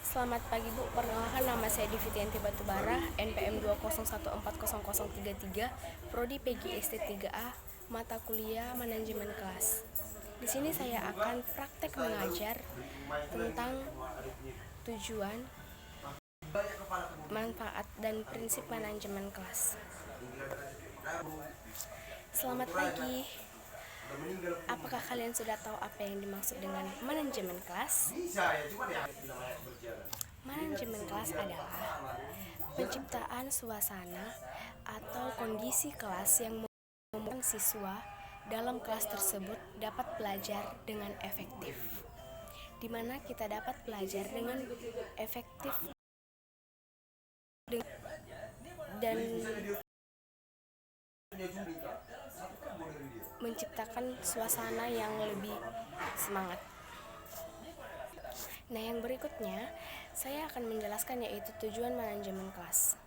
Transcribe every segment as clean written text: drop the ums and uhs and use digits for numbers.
Selamat pagi Bu, perkenalkan nama saya Divitianti Batubara, NPM 2014033, Prodi PGST 3A, mata kuliah Manajemen Kelas. Di sini saya akan praktek mengajar tentang tujuan, manfaat, dan prinsip manajemen kelas. Selamat pagi. Apakah kalian sudah tahu apa yang dimaksud dengan manajemen kelas? Manajemen kelas adalah penciptaan suasana atau kondisi kelas yang memungkinkan siswa dalam kelas tersebut dapat belajar dengan efektif. Di mana kita dapat belajar dengan efektif dan menciptakan suasana yang lebih semangat. Nah, yang berikutnya saya akan menjelaskan yaitu tujuan manajemen kelas.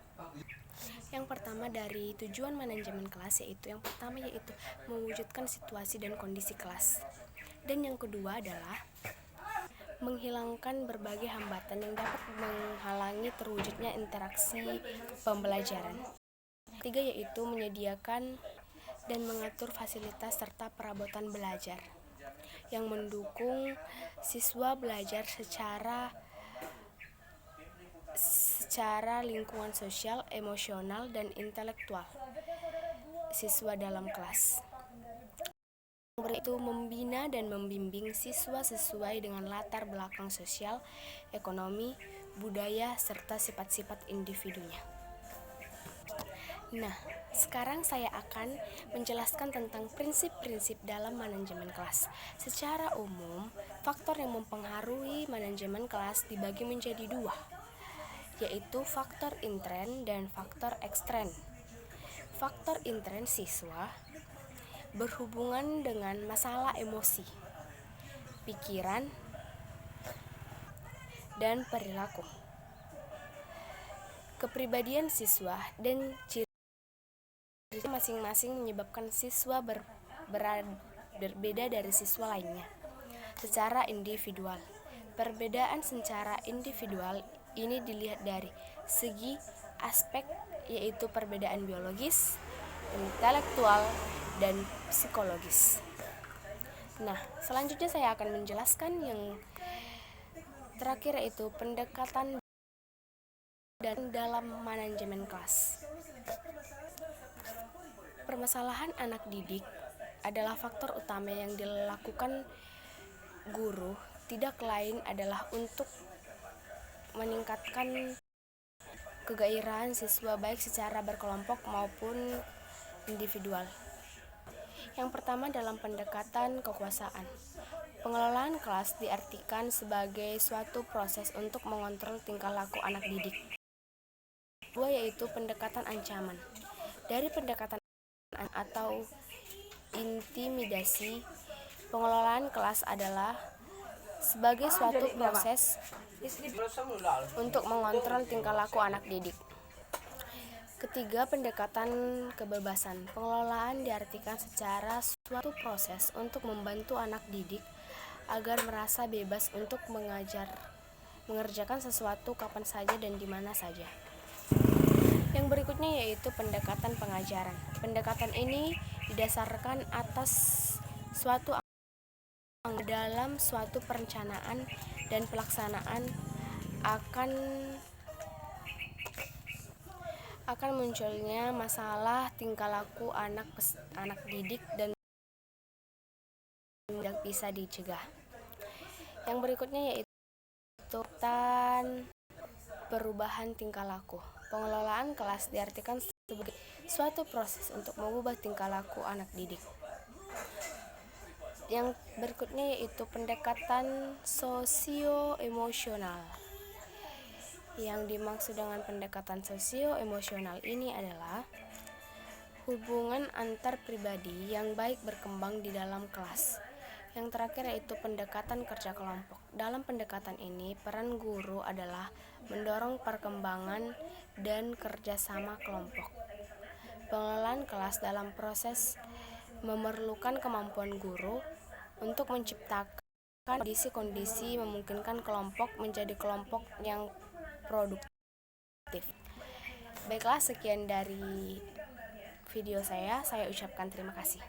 Yang pertama dari tujuan manajemen kelas yaitu mewujudkan situasi dan kondisi kelas. Dan yang kedua adalah menghilangkan berbagai hambatan yang dapat menghalangi terwujudnya interaksi pembelajaran. Ketiga yaitu menyediakan dan mengatur fasilitas serta perabotan belajar yang mendukung siswa belajar secara lingkungan sosial, emosional, dan intelektual siswa dalam kelas. Itu membina dan membimbing siswa sesuai dengan latar belakang sosial, ekonomi, budaya, serta sifat-sifat individunya. Nah, sekarang saya akan menjelaskan tentang prinsip-prinsip dalam manajemen kelas. Secara umum, faktor yang mempengaruhi manajemen kelas dibagi menjadi dua, yaitu faktor intern dan faktor ekstern. Faktor intern siswa berhubungan dengan masalah emosi, pikiran, dan perilaku, kepribadian siswa, dan ciri masing-masing menyebabkan siswa berbeda dari siswa lainnya. Secara individual, perbedaan secara individual ini dilihat dari segi aspek yaitu perbedaan biologis, intelektual, dan psikologis. Nah, selanjutnya saya akan menjelaskan yang terakhir yaitu pendekatan dan dalam manajemen kelas. Permasalahan anak didik adalah faktor utama yang dilakukan guru, tidak lain adalah untuk meningkatkan kegairahan siswa baik secara berkelompok maupun individual. Yang pertama dalam pendekatan kekuasaan. Pengelolaan kelas diartikan sebagai suatu proses untuk mengontrol tingkah laku anak didik. Kedua yaitu pendekatan ancaman. Dari pendekatan atau intimidasi, pengelolaan kelas adalah sebagai suatu proses untuk mengontrol tingkah laku anak didik. Ketiga, pendekatan kebebasan. Pengelolaan diartikan secara suatu proses untuk membantu anak didik agar merasa bebas untuk mengerjakan sesuatu kapan saja dan di mana saja. Yang berikutnya yaitu pendekatan pengajaran. Pendekatan ini didasarkan atas suatu dalam suatu perencanaan dan pelaksanaan akan munculnya masalah tingkah laku anak didik dan tidak bisa dicegah. Yang berikutnya yaitu perubahan tingkah laku. Pengelolaan kelas diartikan sebagai suatu proses untuk mengubah tingkah laku anak didik. Yang berikutnya yaitu pendekatan sosio-emosional. Yang dimaksud dengan pendekatan sosio-emosional ini adalah hubungan antar pribadi yang baik berkembang di dalam kelas. Yang terakhir yaitu pendekatan kerja kelompok. Dalam pendekatan ini, peran guru adalah mendorong perkembangan dan kerjasama kelompok. Pengelolaan kelas dalam proses memerlukan kemampuan guru untuk menciptakan kondisi-kondisi memungkinkan kelompok menjadi kelompok yang produktif. Baiklah, sekian dari video saya ucapkan terima kasih.